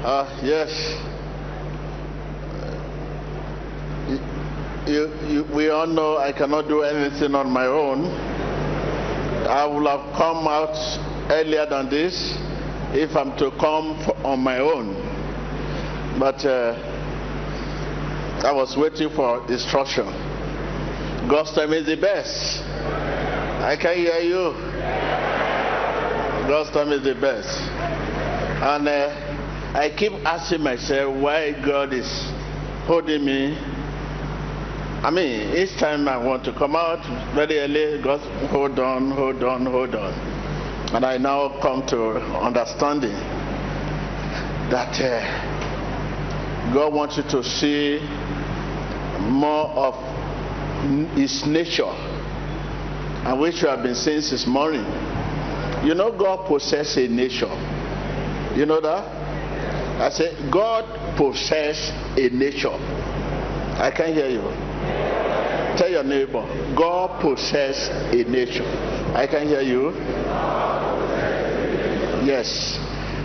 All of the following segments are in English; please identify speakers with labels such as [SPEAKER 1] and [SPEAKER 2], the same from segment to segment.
[SPEAKER 1] Yes. We all know I cannot do anything on my own. I would have come out earlier than this if I'm to come on my own. But I was waiting for instruction. God's time is the best. I can hear you. God's time is the best. And I keep asking myself why God is holding me. I mean, each time I want to come out very early, God, hold on. And I now come to understanding that God wants you to see more of His nature, and which you have been seeing since morning. You know, God possesses a nature. You know that? I said, God possesses a nature. I can't hear you. Tell your neighbor, God possesses a nature. I can hear you. Yes.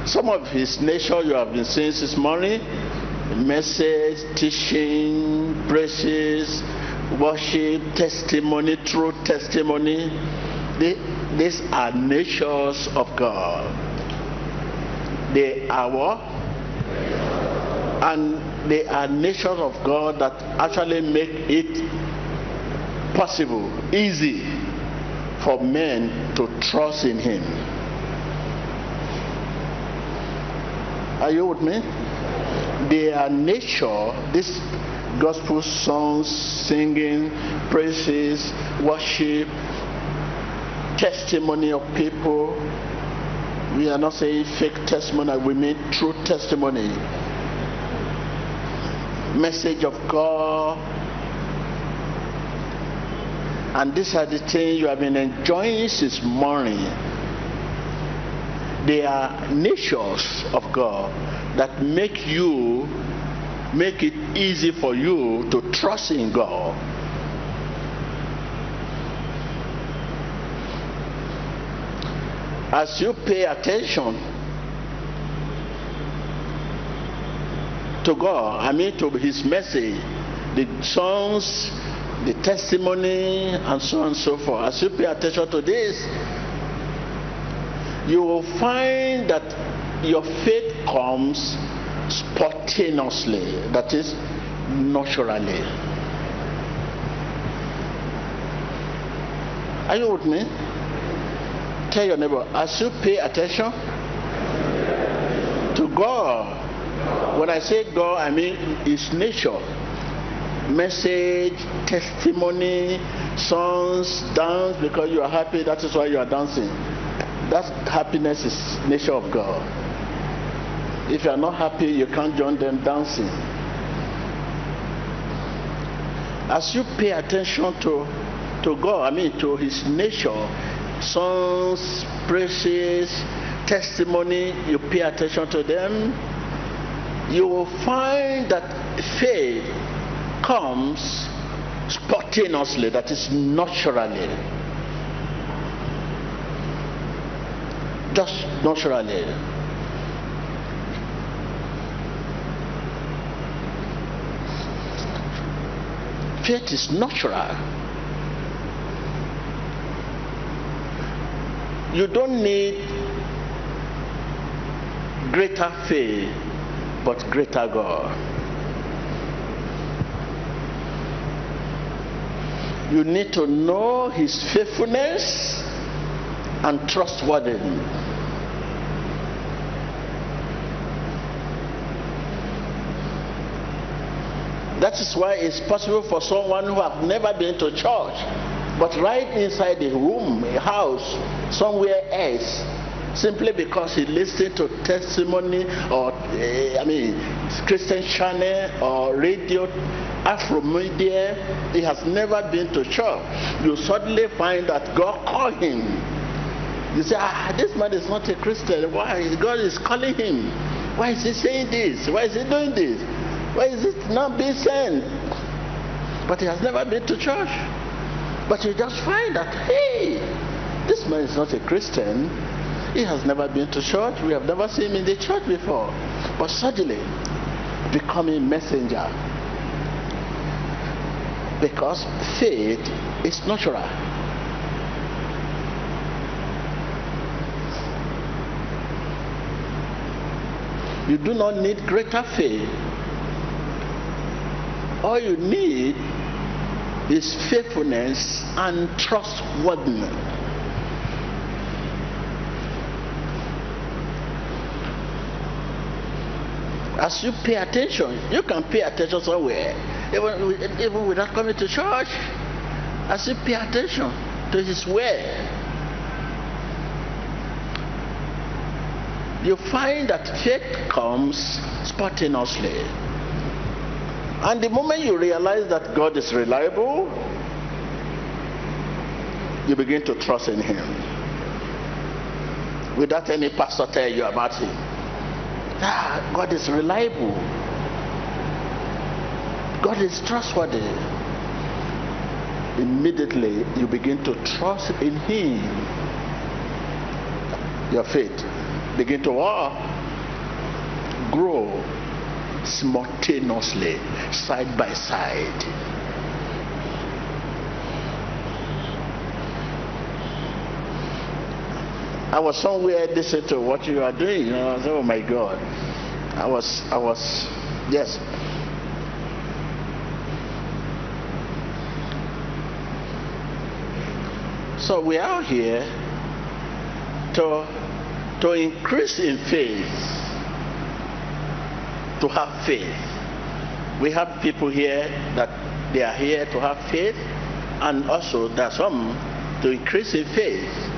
[SPEAKER 1] Some of His nature you have been seeing this morning: message, teaching, praises, worship, testimony, true testimony. These are natures of God. They are what? And they are natures of God that actually make it possible, easy for men to trust in Him. Are you with me? They are nature, this gospel songs, singing, praises, worship, testimony of people. We are not saying fake testimony, we mean true testimony. Message of God. And these are the things you have been enjoying since morning. They are natures of God that make it easy for you to trust in God. As you pay attention to God, I mean to His message, the songs, the testimony, and so on and so forth, as you pay attention to this, you will find that your faith comes spontaneously, that is, naturally. Are you with me? Tell your neighbor, as you pay attention to God, when I say God, I mean His nature. Message, testimony, songs, dance, because you are happy, that is why you are dancing. That happiness is nature of God. If you are not happy, you can't join them dancing. As you pay attention to God, I mean to His nature, songs, praises, testimony, you pay attention to them, you will find that faith comes spontaneously, that is naturally. Just naturally. Faith is natural. You don't need greater faith, but greater God. You need to know His faithfulness and trustworthiness. That is why it's possible for someone who have never been to church, but right inside the room, a house, somewhere else, simply because he listened to testimony or Christian channel or radio, Afro media, he has never been to church. You suddenly find that God called him. You say, this man is not a Christian. Why? God is calling him. Why is he saying this? Why is he doing this? Why is it not being sent? But he has never been to church. But you just find that, hey, this man is not a Christian. He has never been to church. We have never seen him in the church before. But suddenly, becoming messenger. Because faith is natural. You do not need greater faith. All you need is faithfulness and trustworthiness. As you pay attention, you can pay attention somewhere, even without coming to church. As you pay attention to his word, you find that faith comes spontaneously. And the moment you realize that God is reliable, you begin to trust in him. Without any pastor tell you about him. God is reliable. God is trustworthy. Immediately you begin to trust in him. Your faith begin to grow simultaneously, side by side. I was somewhere listening to what you are doing. I said, oh my God. I was, yes. So we are here to increase in faith, to have faith. We have people here that they are here to have faith, and also there are some to increase in faith.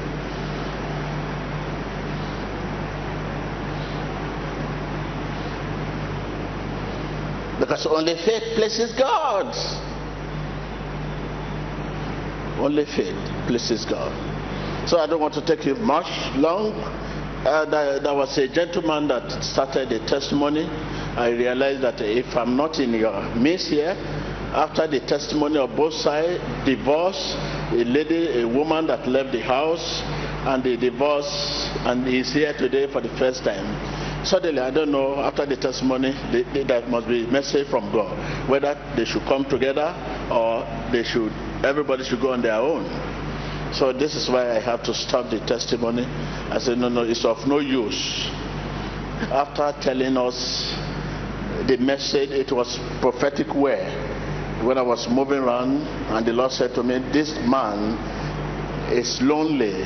[SPEAKER 1] Because only faith pleases God. Only faith pleases God. So I don't want to take you much long. There was a gentleman that started a testimony. I realized that if I'm not in your midst here, after the testimony of both sides, divorce, a woman that left the house, and the divorce, and he's here today for the first time. Suddenly, I don't know, after the testimony, that must be a message from God, whether they should come together or everybody should go on their own. So this is why I have to stop the testimony. I said, no, it's of no use. After telling us the message, it was prophetic word. When I was moving around, and the Lord said to me, this man is lonely.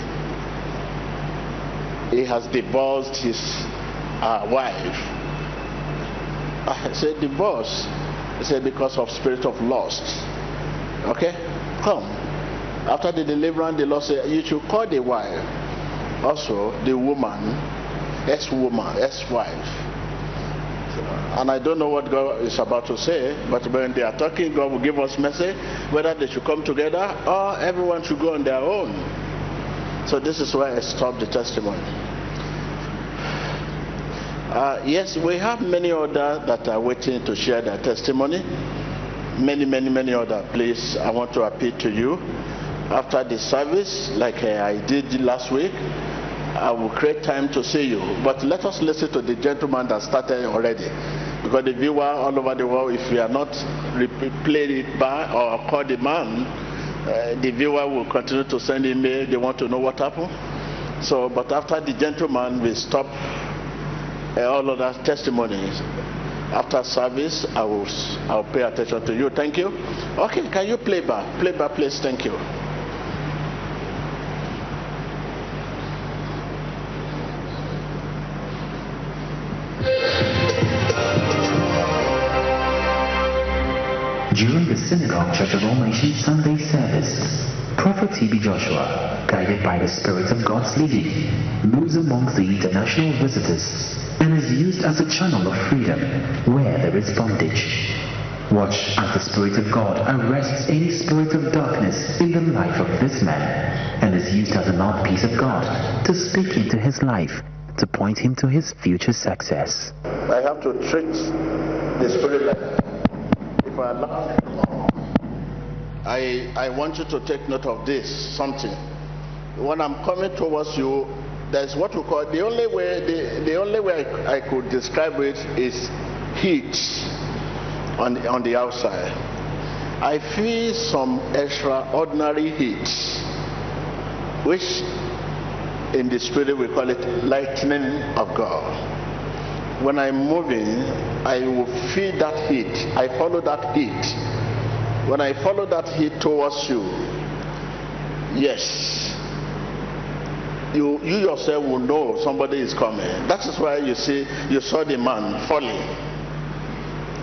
[SPEAKER 1] He has divorced his wife. I said, divorce? He said, because of spirit of lust. Okay, come. After the deliverance, the Lord said, you should call the wife, also the woman, ex-wife. And I don't know what God is about to say, but when they are talking, God will give us message whether they should come together or everyone should go on their own. So this is why I stopped the testimony. Yes, we have many others that are waiting to share their testimony. Many others. Please, I want to appeal to you. After the service, like I did last week, I will create time to see you. But let us listen to the gentleman that started already. Because the viewer all over the world, if we are not played it back or call the man, the viewer will continue to send email. They want to know what happened. So, but after the gentleman, we stop all of that testimonies. After service, I'll pay attention to you. Thank you. Okay, can you play back? Play back, please. Thank you.
[SPEAKER 2] During the Synagogue Church of All Nations Sunday service, Prophet T.B. Joshua, guided by the Spirit of God's leading, moves amongst the international visitors and is used as a channel of freedom where there is bondage. Watch as the Spirit of God arrests any spirit of darkness in the life of this man and is used as a mouthpiece of God to speak into his life to point him to his future success.
[SPEAKER 1] I have to treat the spirit like that. If I allow, I want you to take note of this, something. When I'm coming towards you, there's what we call the only way I could describe it is heat on the outside. I feel some extraordinary heat, which in the spirit we call it lightning of God. When I'm moving, I will feel that heat. I follow that heat. When I follow that heat towards you, yes, you yourself will know somebody is coming. That is why you saw the man falling.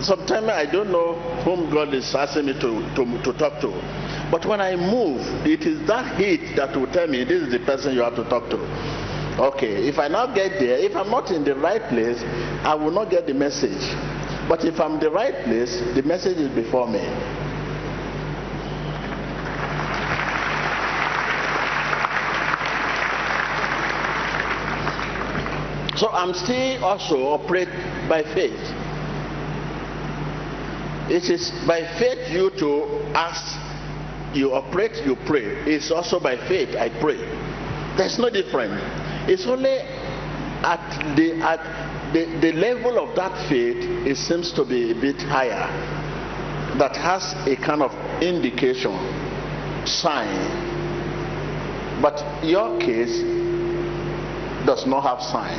[SPEAKER 1] Sometimes I don't know whom God is asking me to talk to. But when I move, it is that heat that will tell me this is the person you have to talk to. Okay, if I now get there, if I'm not in the right place, I will not get the message. But if I'm in the right place, the message is before me. So I'm still also operate by faith. It is by faith you to ask, you operate, you pray. It's also by faith I pray. There's no difference. It's only at the level of that faith, it seems to be a bit higher, that has a kind of indication, sign. But your case does not have sign.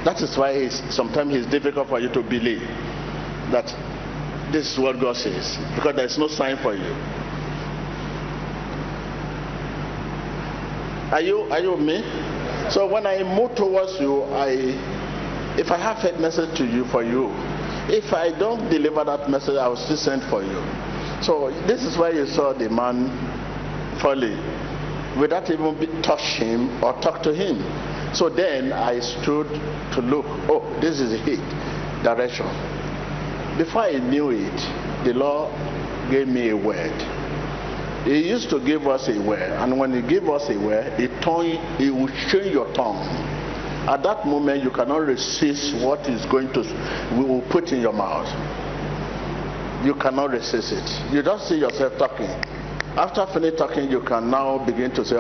[SPEAKER 1] That is why sometimes it's difficult for you to believe that this is what God says, because there's no sign for you. Are you with me? So when I move towards you, if I have a message to you for you, if I don't deliver that message, I will still send for you. So this is why you saw the man falling without even touch him or talk to him. So then I stood to look. Oh, this is the heat direction. Before I knew it, the Lord gave me a word. He used to give us a word, and when he gave us a word, he will change your tongue. At that moment, you cannot resist what is we will put in your mouth. You cannot resist it. You don't see yourself talking. After finish talking, you can now begin to say,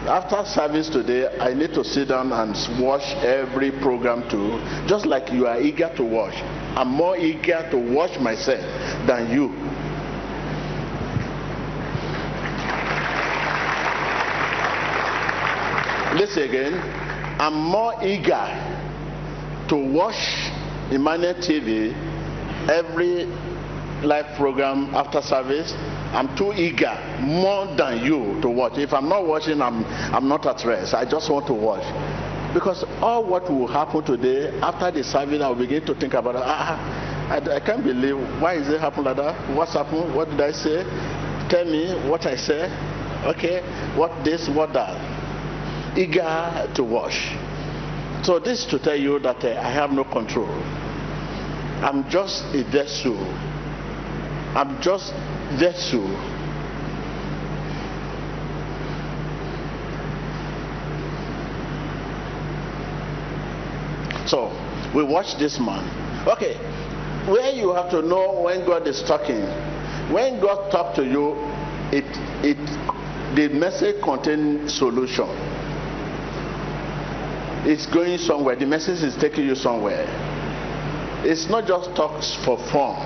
[SPEAKER 1] after service today, I need to sit down and watch every program too. Just like you are eager to watch. I'm more eager to watch myself than you. Listen again. I'm more eager to watch Emmanuel TV every live program after service. I'm too eager, more than you, to watch. If I'm not watching, I'm not at rest. I just want to watch. Because all what will happen today, after the service, I'll begin to think about it. I can't believe, why is it happening like that? What's happened? What did I say? Tell me what I said. Okay, what this, what that. Eager to watch. So this is to tell you that I have no control. I'm just a vessel. I'm just vessel. So we watch this man. Okay, where you have to know when God is talking. When God talks to you, the message contains solution. It's going somewhere. The message is taking you somewhere. It's not just talks for fun.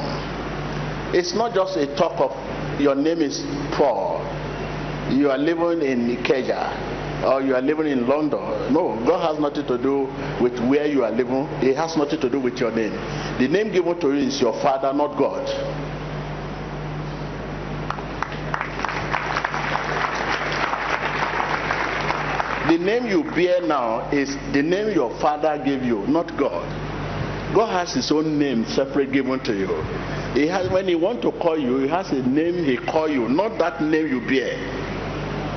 [SPEAKER 1] It's not just a talk of your name is Paul, you are living in Ikeja, or you are living in London. No, God has nothing to do with where you are living. It has nothing to do with your name. The name given to you is your Father, not God. The name you bear now is the name your Father gave you, not God. God has his own name separate given to you. He has, when he wants to call you, he has a name he call you, not that name you bear.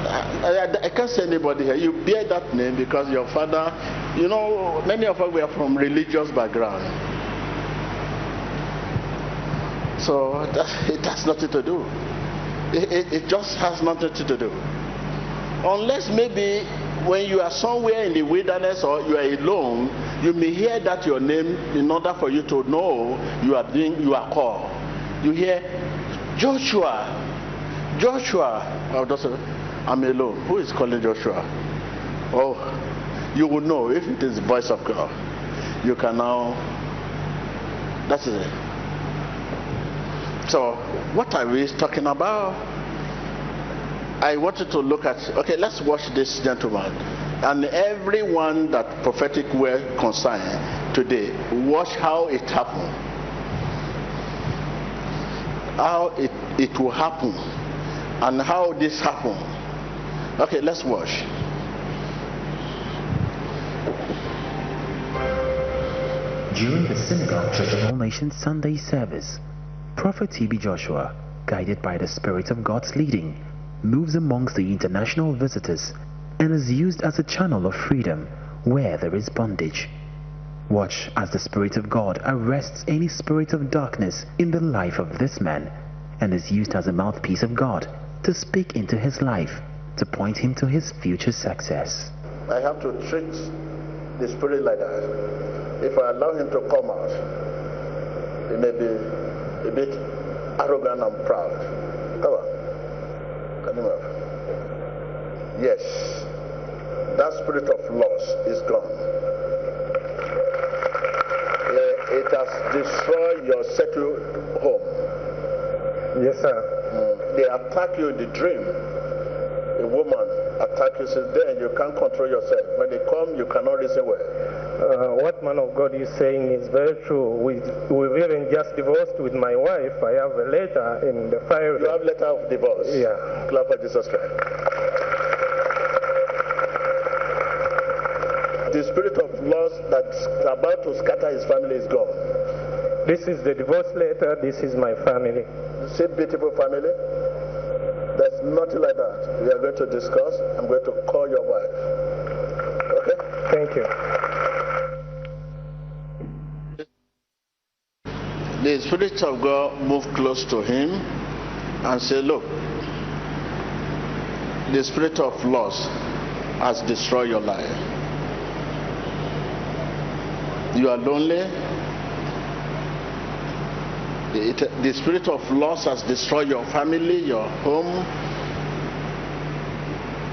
[SPEAKER 1] I can't say anybody here. You bear that name because your father, you know, many of us were from religious background. So it has nothing to do. It just has nothing to do. Unless maybe when you are somewhere in the wilderness or you are alone, you may hear that your name in order for you to know you are called. You hear Joshua. I'm alone. Who is calling Joshua? Oh, you will know if it is the voice of God. You can now. That's it. So, what are we talking about? I wanted to look at. Okay, let's watch this gentleman, and everyone that prophetic word concerned today. Watch how it happened. How it will happen, and how this happened. Okay, let's watch.
[SPEAKER 2] During the Synagogue Church of All Nations Sunday service, Prophet TB Joshua, guided by the Spirit of God's leading, moves amongst the international visitors and is used as a channel of freedom where there is bondage. Watch as the Spirit of God arrests any spirit of darkness in the life of this man and is used as a mouthpiece of God to speak into his life, to point him to his future success.
[SPEAKER 1] I have to treat the spirit like that. If I allow him to come out, he may be a bit arrogant and proud. Come on. Come on. Yes. That spirit of loss is gone. It has destroyed your settled home.
[SPEAKER 3] Yes, sir.
[SPEAKER 1] They attack you in the dream. A woman attack you, says, then you can't control yourself. When they come, you cannot reason well.
[SPEAKER 3] What man of God is saying is very true. We've even just divorced with my wife. I have a letter in the file.
[SPEAKER 1] You have letter of divorce?
[SPEAKER 3] Yeah.
[SPEAKER 1] Clap for Jesus Christ. The spirit of loss that's about to scatter his family is gone.
[SPEAKER 3] This is the divorce letter. This is my family.
[SPEAKER 1] See, beautiful family? There's nothing like that. We are going to discuss. I'm going to call your wife. Okay?
[SPEAKER 3] Thank you.
[SPEAKER 1] The Spirit of God moved close to him and said, look, the spirit of loss has destroyed your life. You are lonely. The spirit of loss has destroyed your family, your home.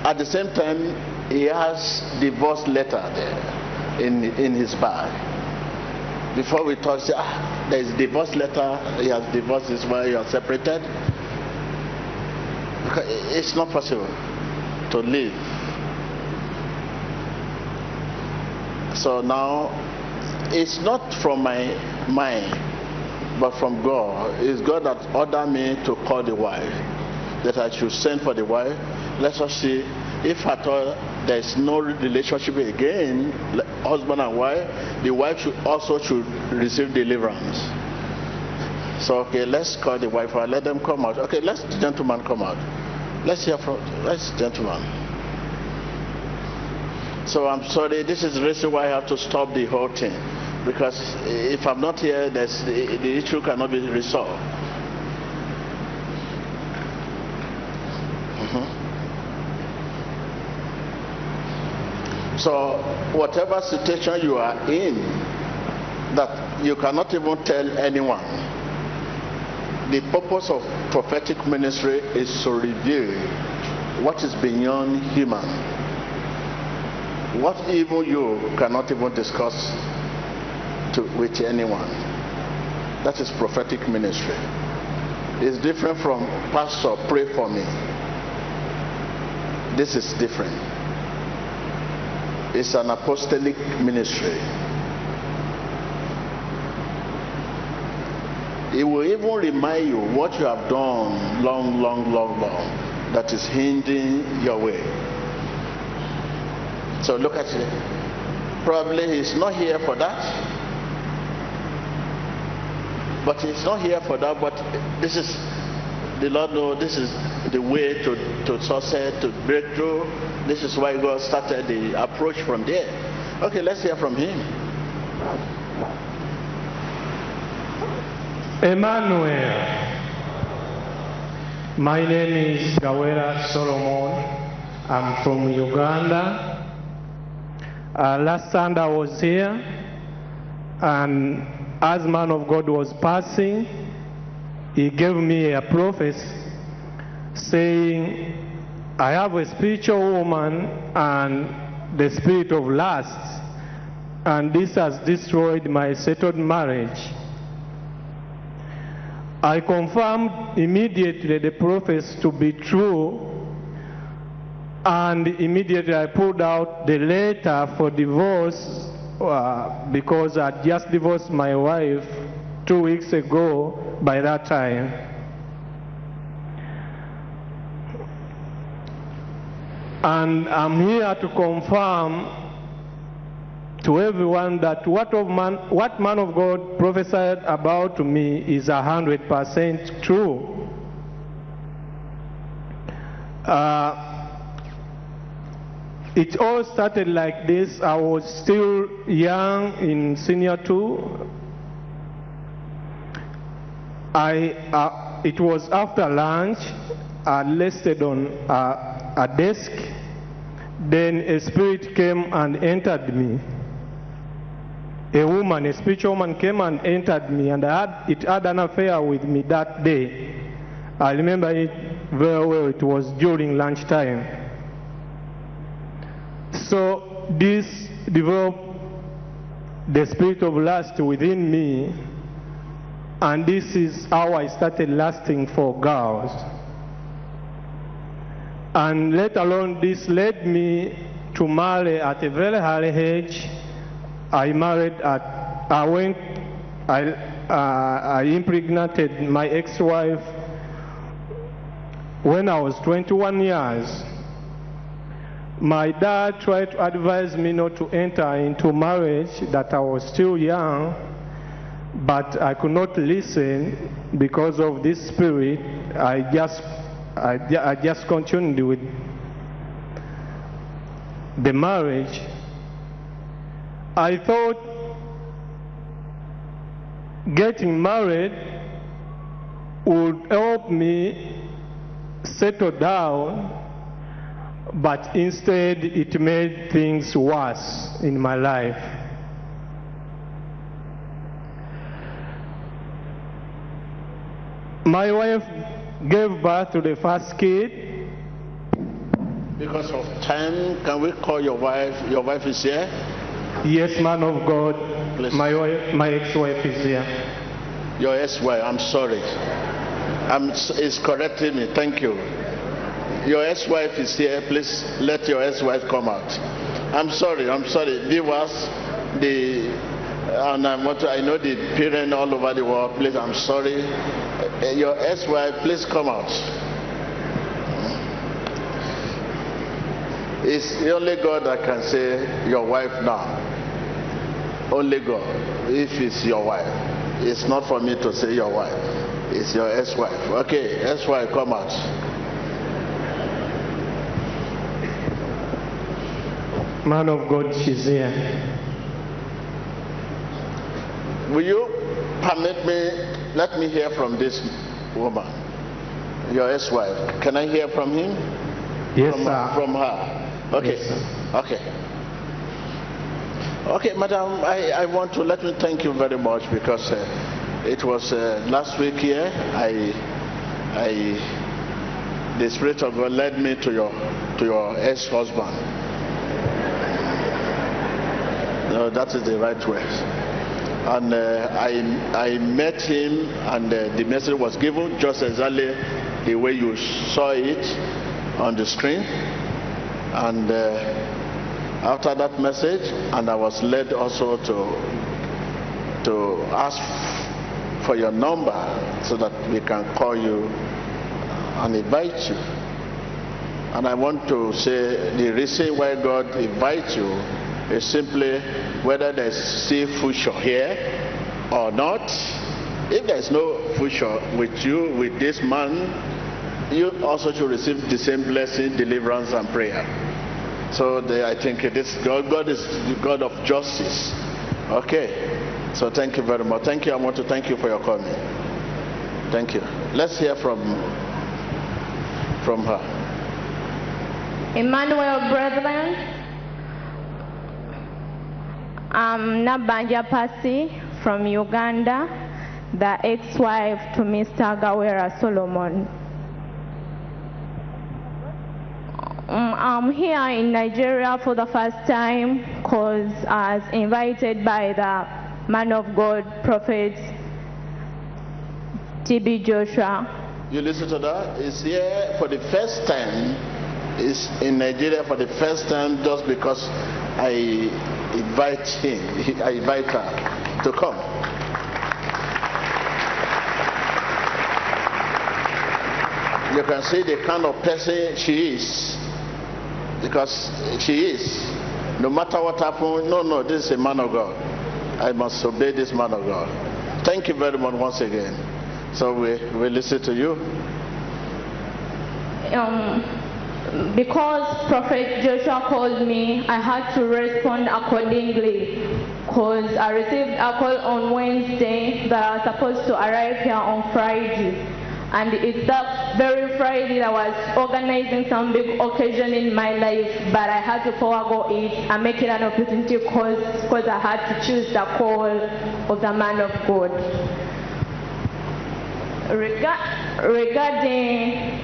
[SPEAKER 1] At the same time, he has divorce letter there in his bag. Before we talk, say, there is divorce letter. He has divorced his wife. You are separated. It's not possible to live. So now, it's not from my mind, but from God. It's God that ordered me to call the wife, that I should send for the wife. Let us see if at all there is no relationship again, husband and wife, the wife should receive deliverance. So okay, let's call the wife and let them come out. Okay, let the gentleman come out. Let's hear from the gentleman. So I'm sorry, this is the reason why I have to stop the whole thing. Because if I'm not here, the issue cannot be resolved. So whatever situation you are in, that you cannot even tell anyone, the purpose of prophetic ministry is to reveal what is beyond human, what even you cannot even discuss with anyone. That is prophetic ministry. It's different from pastor, pray for me. This is different. It's an apostolic ministry. It will even remind you what you have done long that is hindering your way. So look at it. Probably he's not here for that. But he's not here for that. But this is, the Lord knows this is the way to success, to breakthrough. This is why God started the approach from there. Okay, let's hear from him.
[SPEAKER 3] Emmanuel. My name is Gawera Solomon. I'm from Uganda. Last Sunday I was here, and as man of God was passing, he gave me a prophecy saying I have a spiritual woman and the spirit of lust, and this has destroyed my settled marriage. I confirmed immediately the prophets to be true, and immediately I pulled out the letter for divorce because I just divorced my wife 2 weeks ago by that time. And I'm here to confirm to everyone that what man of God prophesied about to me is 100% true. It all started like this. I was still young in senior 2. It was after lunch. I rested on a desk. Then a spirit came and entered me. A woman, a spiritual woman came and entered me, and it had an affair with me that day. I remember it very well. It was during lunchtime. So this developed the spirit of lust within me, and this is how I started lusting for girls. And let alone this led me to marry at a very early age. I impregnated my ex-wife when I was 21 years. My dad tried to advise me not to enter into marriage, that I was still young, but I could not listen because of this spirit. I just continued with the marriage. I thought getting married would help me settle down, but instead it made things worse in my life. My wife gave birth to the first kid.
[SPEAKER 1] Because of time, can we call your wife? Your wife is here?
[SPEAKER 3] Yes, man of God.
[SPEAKER 1] Please.
[SPEAKER 3] My ex-wife is here.
[SPEAKER 1] Your ex-wife, I'm sorry. It's correcting me, thank you. Your ex-wife is here. Please let your ex-wife come out. I'm sorry. Viewers, and I know the parents all over the world. Please, I'm sorry. Your ex-wife, please come out. It's only God that can say your wife now. Only God. If it's your wife, it's not for me to say your wife. It's your ex-wife. Okay, ex-wife, come out.
[SPEAKER 3] Man of God, she's here.
[SPEAKER 1] Will you permit me, let me hear from this woman, your ex-wife. Can I hear from him?
[SPEAKER 3] Yes, sir.
[SPEAKER 1] From her. Okay.
[SPEAKER 3] Yes, sir.
[SPEAKER 1] Okay. Okay, madam, I want to let me thank you very much, because it was last week here, the Spirit of God led me to your ex-husband. No, that is the right word. And I met him, and the message was given just exactly the way you saw it on the screen. And after that message, and I was led also to ask for your number so that we can call you and invite you. And I want to say the reason why God invites you is simply whether there's still future here or not. If there's no future with you, with this man, you also should receive the same blessing, deliverance, and prayer. So I think this God is the God of justice. Okay. So thank you very much. Thank you. I want to thank you for your coming. Thank you. Let's hear from her.
[SPEAKER 4] Emmanuel, brethren, I'm Nabanja Pasi from Uganda, the ex-wife to Mr. Gawera Solomon. I'm here in Nigeria for the first time because I was invited by the man of God, Prophet TB Joshua.
[SPEAKER 1] You listen to that? He's here for the first time. He's in Nigeria for the first time just because I invite him, I invite her to come. You can see the kind of person she is, because she is. No matter what happens, no, this is a man of God. I must obey this man of God. Thank you very much once again. So we listen to you.
[SPEAKER 4] Because Prophet Joshua called me, I had to respond accordingly. Because I received a call on Wednesday that I was supposed to arrive here on Friday. And it's that very Friday that I was organizing some big occasion in my life, but I had to forego it and make it an opportunity because I had to choose the call of the man of God. Regarding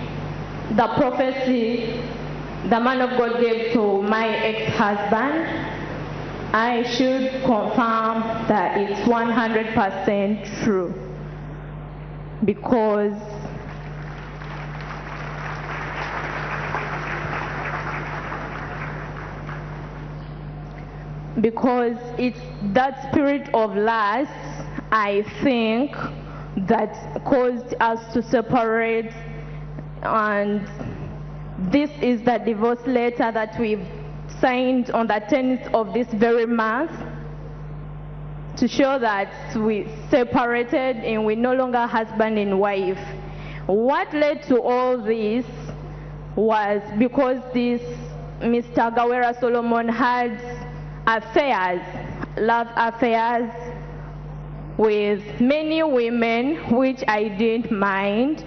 [SPEAKER 4] the prophecy the man of God gave to my ex-husband, I should confirm that it's 100% true. Because it's that spirit of lust, I think, that caused us to separate. And this is the divorce letter that we've signed on the 10th of this very month to show that we separated and we're no longer husband and wife. What led to all this was because this Mr. Gawera Solomon had affairs, love affairs with many women, which I didn't mind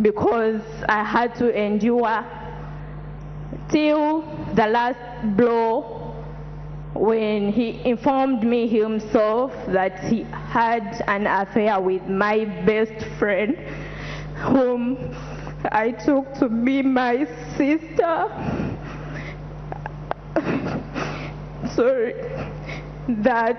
[SPEAKER 4] because I had to endure till the last blow when he informed me himself that he had an affair with my best friend, whom I took to be my sister. Sorry, that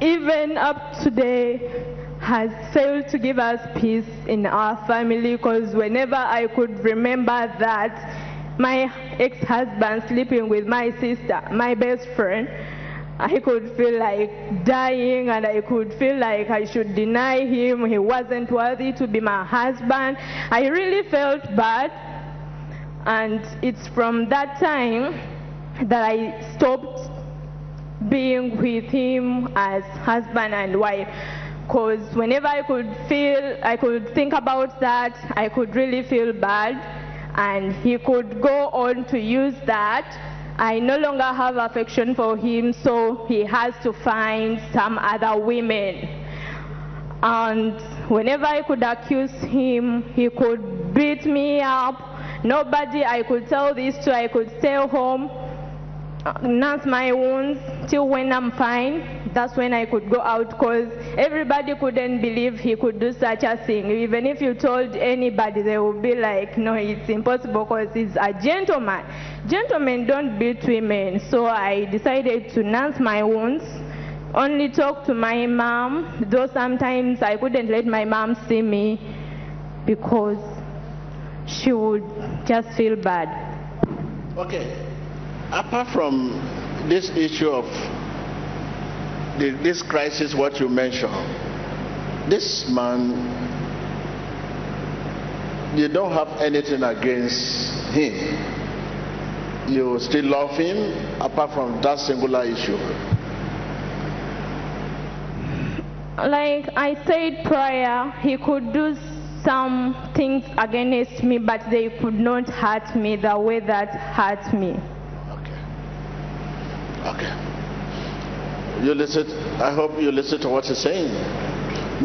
[SPEAKER 4] even up today has failed to give us peace in our family, because whenever I could remember that my ex-husband sleeping with my sister, my best friend, I could feel like dying, and I could feel like I should deny him. He wasn't worthy to be my husband. I really felt bad, and it's from that time that I stopped being with him as husband and wife. Because whenever I could think about that, I could really feel bad, and he could go on to use that. I no longer have affection for him, so he has to find some other women. And whenever I could accuse him, he could beat me up. Nobody I could tell this to. I could stay home, nurse my wounds till when I'm fine. That's when I could go out, because everybody couldn't believe he could do such a thing. Even if you told anybody, they would be like, no, it's impossible because he's a gentleman. Gentlemen don't beat women. So I decided to nurse my wounds, only talk to my mom, though sometimes I couldn't let my mom see me because she would just feel bad.
[SPEAKER 1] Okay. Apart from this issue of this crisis, what you mentioned, this man, you don't have anything against him. You still love him apart from that singular issue.
[SPEAKER 4] Like I said prior, he could do some things against me, but they could not hurt me the way that hurt me.
[SPEAKER 1] Okay. You listen. I hope you listen to what he's saying.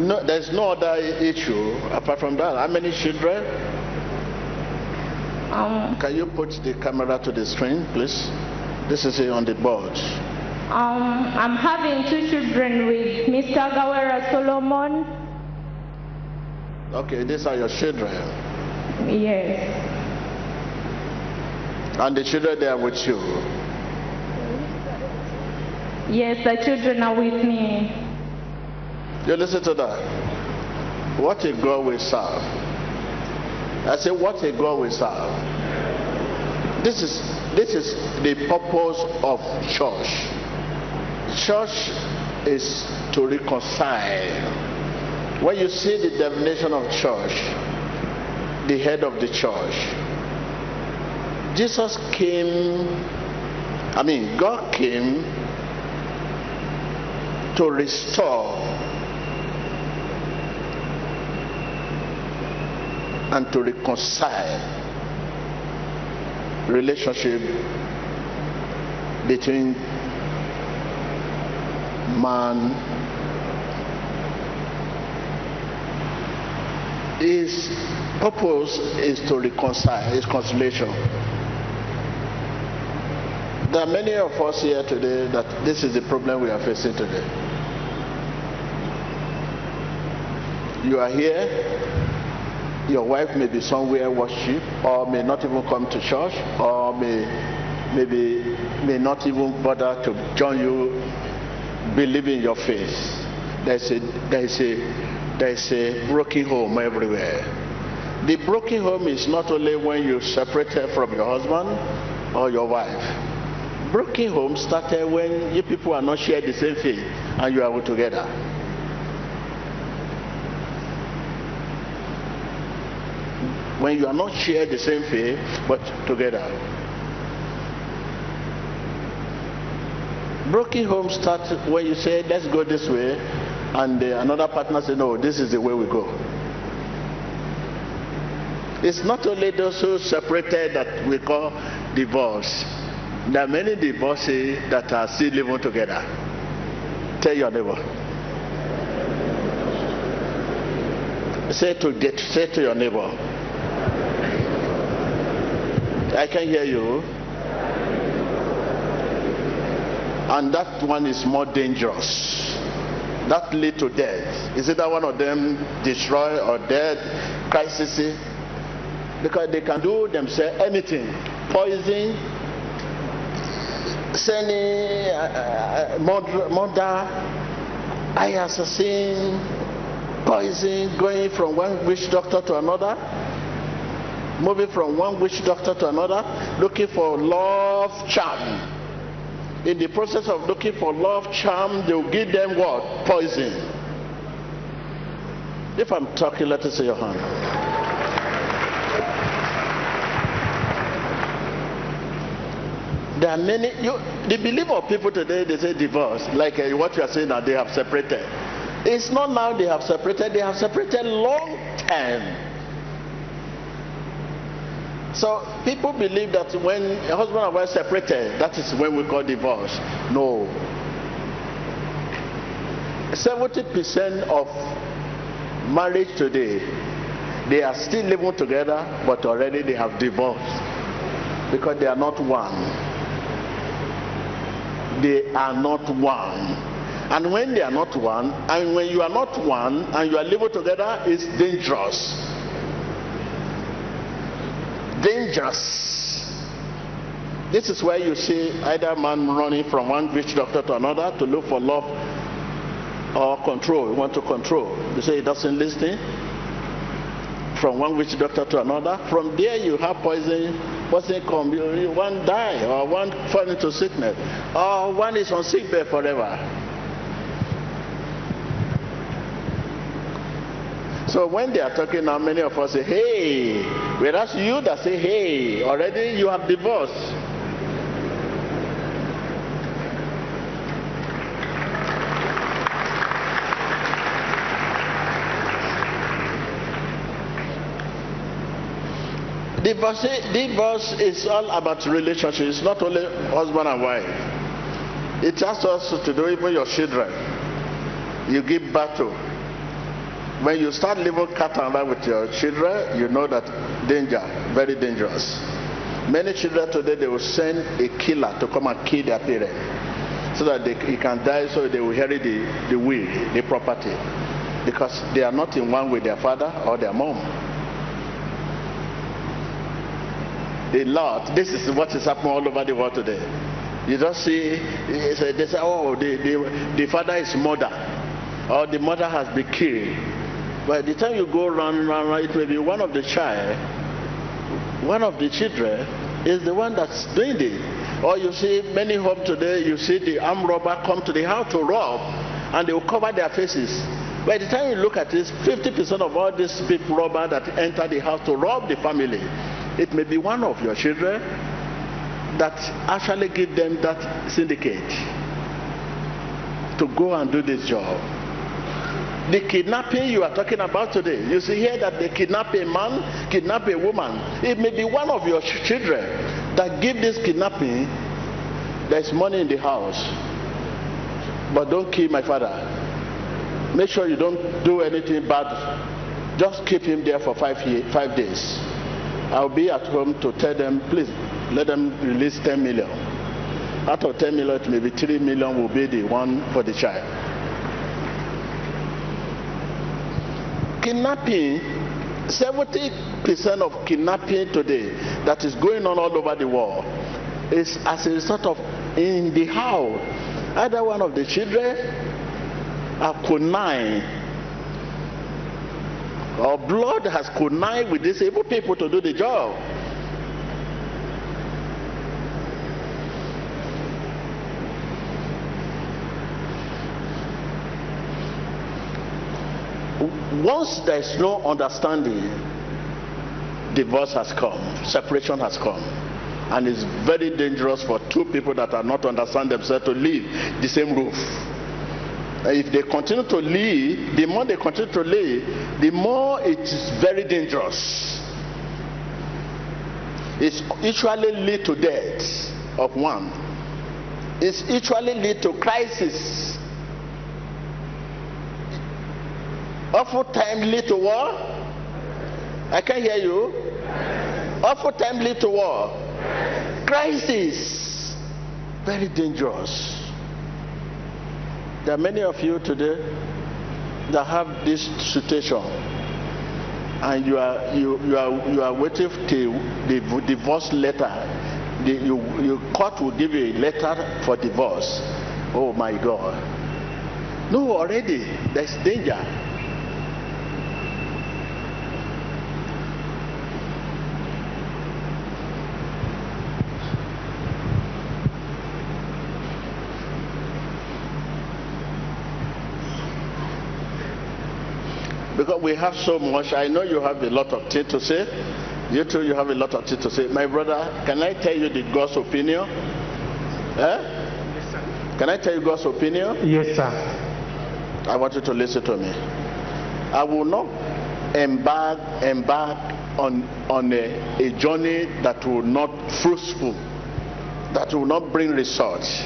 [SPEAKER 1] No, there's no other issue apart from that. How many children? Can you put the camera to the screen, please? This is on the board.
[SPEAKER 4] I'm having 2 children with Mr. Gawera Solomon.
[SPEAKER 1] Okay, these are your children.
[SPEAKER 4] Yes.
[SPEAKER 1] And the children, they are with you?
[SPEAKER 4] Yes, the children are with me.
[SPEAKER 1] You listen to that. What a God we serve. I say, what a God we serve. This is the purpose of church. Church is to reconcile. When you see the definition of church, the head of the church, Jesus came, God came to restore and to reconcile relationship between man. His purpose is to reconcile, his conciliation. There are many of us here today that this is the problem we are facing today. You are here, your wife may be somewhere worship, or may not even come to church, or may not even bother to join you, believe in your faith. There is a broken home everywhere. The broken home is not only when you separated from your husband or your wife. Broken home started when you people are not sharing the same faith and you are together. When you are not sharing the same faith but together. Broken home starts when you say, let's go this way, and another partner says, no, this is the way we go. It's not only those who separated that we call divorce. There are many divorcees that are still living together. Tell your neighbor. Say to your neighbor. I can hear you. And that one is more dangerous. That lead to death. Is it that one of them destroy or death, crisis? Because they can do themselves anything. Poison, sending murder, assassin, poison, going from one witch doctor to another, moving from one witch doctor to another, looking for love charm. In the process of looking for love charm, they will give them what? Poison. If I'm talking, let us see your hand. There are many, the belief of people today, they say divorce, like what you are saying now, they have separated. It's not now they have separated long time. So people believe that when a husband and wife separated, that is when we call divorce. No. 70% of marriage today, they are still living together, but already they have divorced because they are not one. They are not one. And when they are not one, and when you are not one and you are living together, it's dangerous. Dangerous. This is where you see either man running from one witch doctor to another to look for love or control. You want to control. You say he doesn't listen. From one witch doctor to another. From there you have poison. Poison come. One die, or one fall into sickness, or one is on sick bed forever. So when they are talking now, many of us say, hey, whereas you that say, hey, already you have divorced. Divorce is all about relationships. It's not only husband and wife. It has also to do even your children. You give battle. When you start living cat and mouse with your children, you know that danger, very dangerous. Many children today, they will send a killer to come and kill their parents so that he can die, so they will inherit the will, the property, because they are not in one with their father or their mom. a lot. This is what is happening all over the world today. You just see, they say, oh, the father is murder, or the mother has been killed. By the time you go round, it may be one of the children is the one that's doing it. Or you see many homes today, you see the armed robber come to the house to rob, and they will cover their faces. By the time you look at this, 50% of all these people robbers that enter the house to rob the family, it may be one of your children that actually give them that syndicate to go and do this job. The kidnapping you are talking about today, you see here that they kidnap a man, kidnap a woman. It may be one of your children that give this kidnapping. There's money in the house, but don't kill my father. Make sure you don't do anything bad. Just keep him there for 5 days. I'll be at home to tell them, please let them release 10 million. Out of 10 million, maybe 3 million will be the one for the child. Kidnapping, 70% of kidnapping today that is going on all over the world is as a result of in the house. Either one of the children are connived, or blood has connived with these evil people to do the job. Once there is no understanding, divorce has come, separation has come, and it's very dangerous for two people that are not understand themselves to live the same roof. If they continue to live, the more they continue to live, the more it is very dangerous. It usually lead to death of one. It usually lead to crisis. Oftentimes lead to war. I can't hear you. Oftentimes lead to war. Crisis. Very dangerous. There are many of you today that have this situation, and you are waiting till the divorce letter. Your court will give you a letter for divorce. Oh my God! No, already there's danger. Because we have so much. I know you have a lot of things to say. You too, you have a lot of things to say. My brother, can I tell you the God's opinion? Yes, sir. Can I tell you God's opinion?
[SPEAKER 3] Yes, sir.
[SPEAKER 1] I want you to listen to me. I will not embark on a journey that will not fruitful, that will not bring results.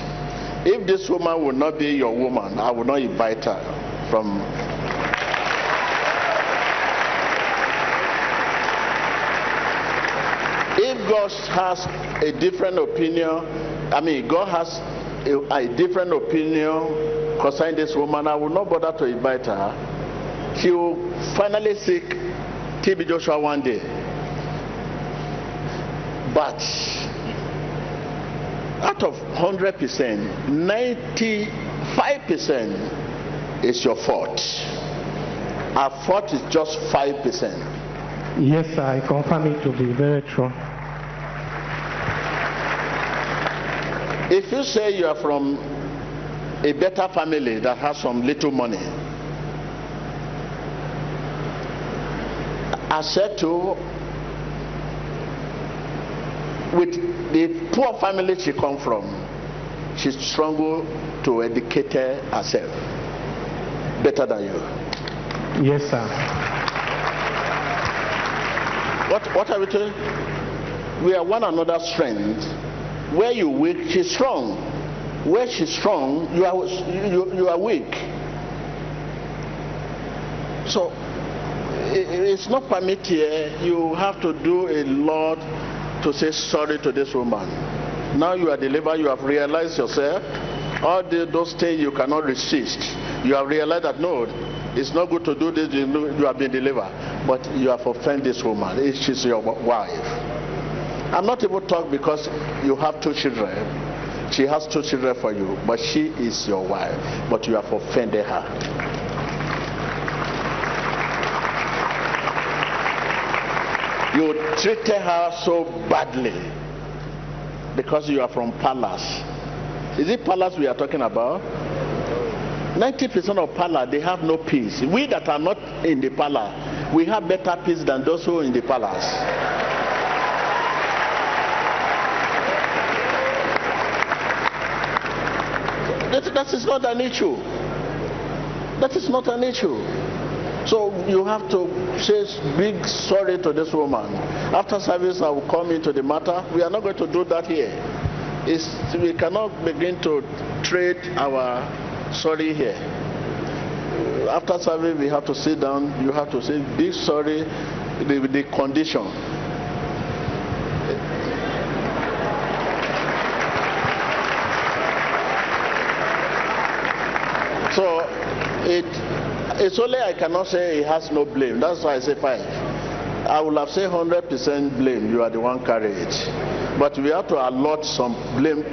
[SPEAKER 1] If this woman will not be your woman, I will not invite her from. If God has a different opinion, God has a different opinion concerning this woman, I will not bother to invite her. She will finally seek TB Joshua one day. But out of 100%, 95% is your fault. Our fault is just 5%.
[SPEAKER 3] Yes, sir, I confirm it to be very true.
[SPEAKER 1] If you say you are from a better family that has some little money, I said to, with the poor family she comes from, she struggled to educate herself better than you.
[SPEAKER 3] Yes, sir.
[SPEAKER 1] What are we doing? We are one another's strength. Where you weak, she's strong. Where she's strong, you are weak. So it's not permitted. You have to do a lot to say sorry to this woman. Now you are delivered. You have realized yourself. All those things you cannot resist. You have realized that no, it's not good to do this. You have been delivered, but you have offended this woman. She's your wife. I'm not able to talk because you have 2 children. She has 2 children for you, but she is your wife, but you have offended her. You treated her so badly because you are from palace. Is it palace we are talking about? 90% of palace, they have no peace. We that are not in the palace, we have better peace than those who are in the palace. That is not an issue. That is not an issue. So you have to say big sorry to this woman. After service, I will come into the matter. We are not going to do that here. We cannot begin to trade our sorry here. After service, we have to sit down. You have to say big sorry with the condition. So it's only I cannot say he has no blame. That's why I say 5. I will have said 100% blame. You are the one carrying it. But we have to allot some blame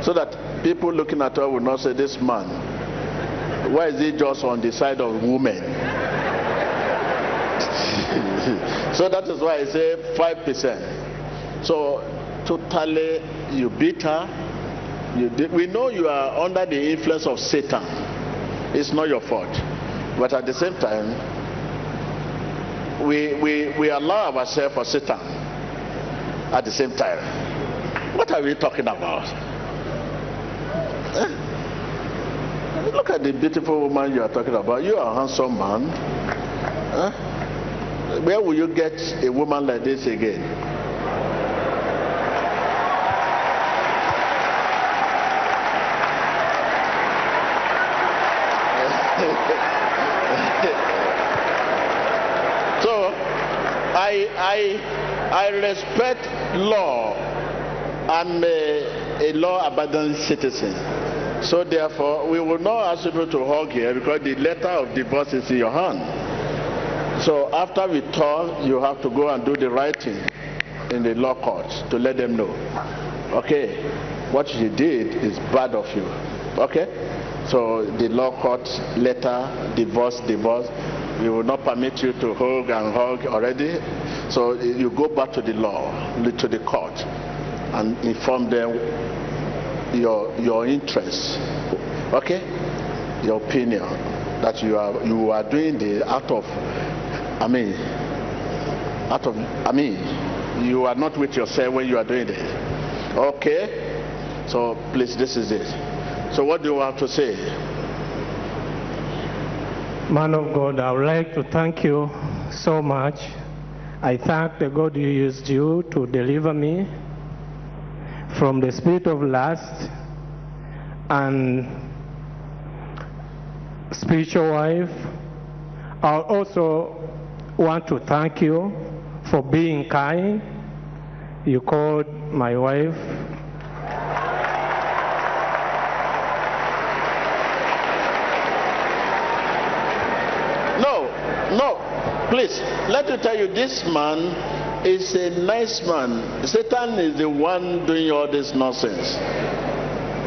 [SPEAKER 1] so that people looking at her will not say, this man, why is he just on the side of women? So that is why I say 5%. So totally you beat her. We know you are under the influence of Satan. It's not your fault. But at the same time, we allow ourselves for Satan at the same time. What are we talking about? Look at the beautiful woman you are talking about. You are a handsome man. Where will you get a woman like this again? So I respect law. I'm a law-abiding citizen. So therefore, we will not ask people to hug here because the letter of divorce is in your hand. So after we talk, you have to go and do the writing in the law court to let them know. Okay, what you did is bad of you. Okay? So the law court letter, divorce, we will not permit you to hug and hug already. So you go back to the law, to the court, and inform them your interests. Okay? Your opinion that you are doing the you are not with yourself when you are doing it. Okay? So please, this is it. So what do you have to say?
[SPEAKER 3] Man of God, I would like to thank you so much. I thank the God who used you to deliver me from the spirit of lust and spiritual wife. I also want to thank you for being kind. You called my wife
[SPEAKER 1] No, please, let me tell you, this man is a nice man. Satan is the one doing all this nonsense.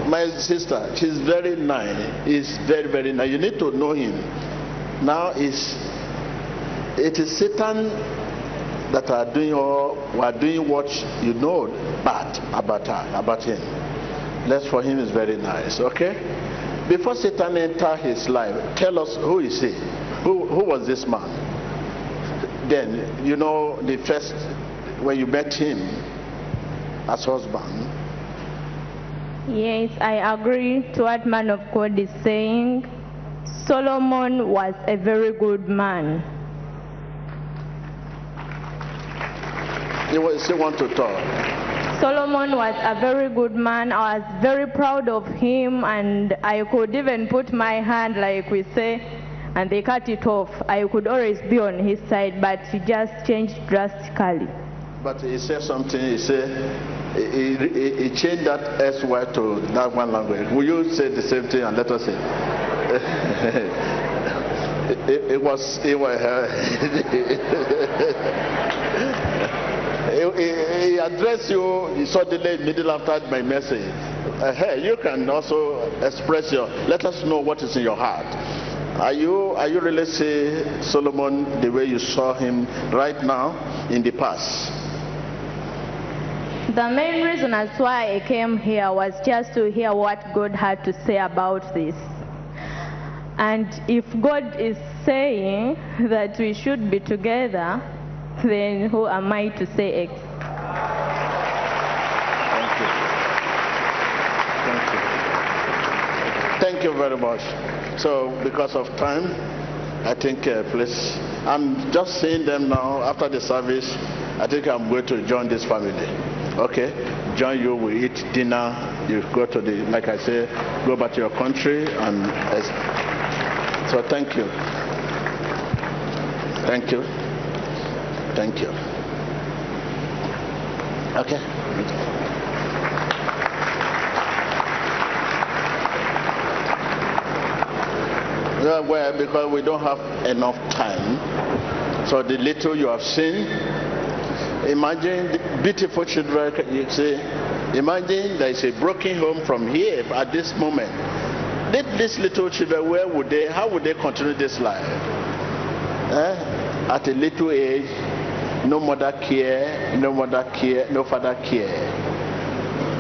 [SPEAKER 1] My sister, she's very nice. He's very, very nice. You need to know him. Now it is Satan that are doing what you know bad about him. Less for him is very nice. Okay? Before Satan enter his life, tell us, who is he? Who was this man? Then, you know, the first, when you met him as husband.
[SPEAKER 4] Yes, I agree to what man of God is saying. Solomon was a very good man.
[SPEAKER 1] You still want to talk?
[SPEAKER 4] Solomon was a very good man. I was very proud of him, and I could even put my hand, like we say, and they cut it off. I could always be on his side, but he just changed drastically. But
[SPEAKER 1] he said something, he said, he changed that S word to that one language. Will you say the same thing and let us say? He addressed you suddenly middle after my message. Hey, you can also express let us know what is in your heart. Are you really see Solomon the way you saw him right now in the past?
[SPEAKER 4] The main reason as why I came here was just to hear what God had to say about this. And if God is saying that we should be together, then who am I to say X?
[SPEAKER 1] Thank you very much. So because of time, I think please, I'm just seeing them now after the service. I think I'm going to join this family. Okay, join you, we eat dinner, you go to the, like I say, go back to your country, and so thank you. Thank you. Thank you. Okay. Well, because we don't have enough time, so the little you have seen, imagine the beautiful children, you see, imagine there is a broken home from here at this moment. These little children, where would they, how would they continue this life? At a little age, no mother care, no father care.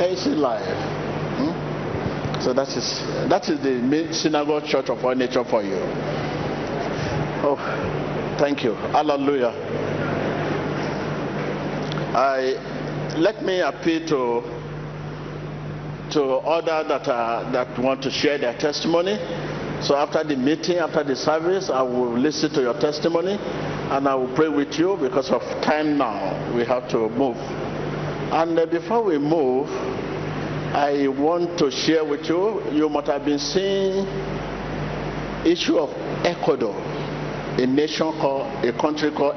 [SPEAKER 1] It's life. So that is the synagogue church of our nature for you. Oh, thank you. Hallelujah. Let me appeal to others that want to share their testimony. So after the meeting, after the service, I will listen to your testimony and I will pray with you. Because of time now, we have to move. And before we move, I want to share with you, you might have been seeing issue of Ecuador, a country called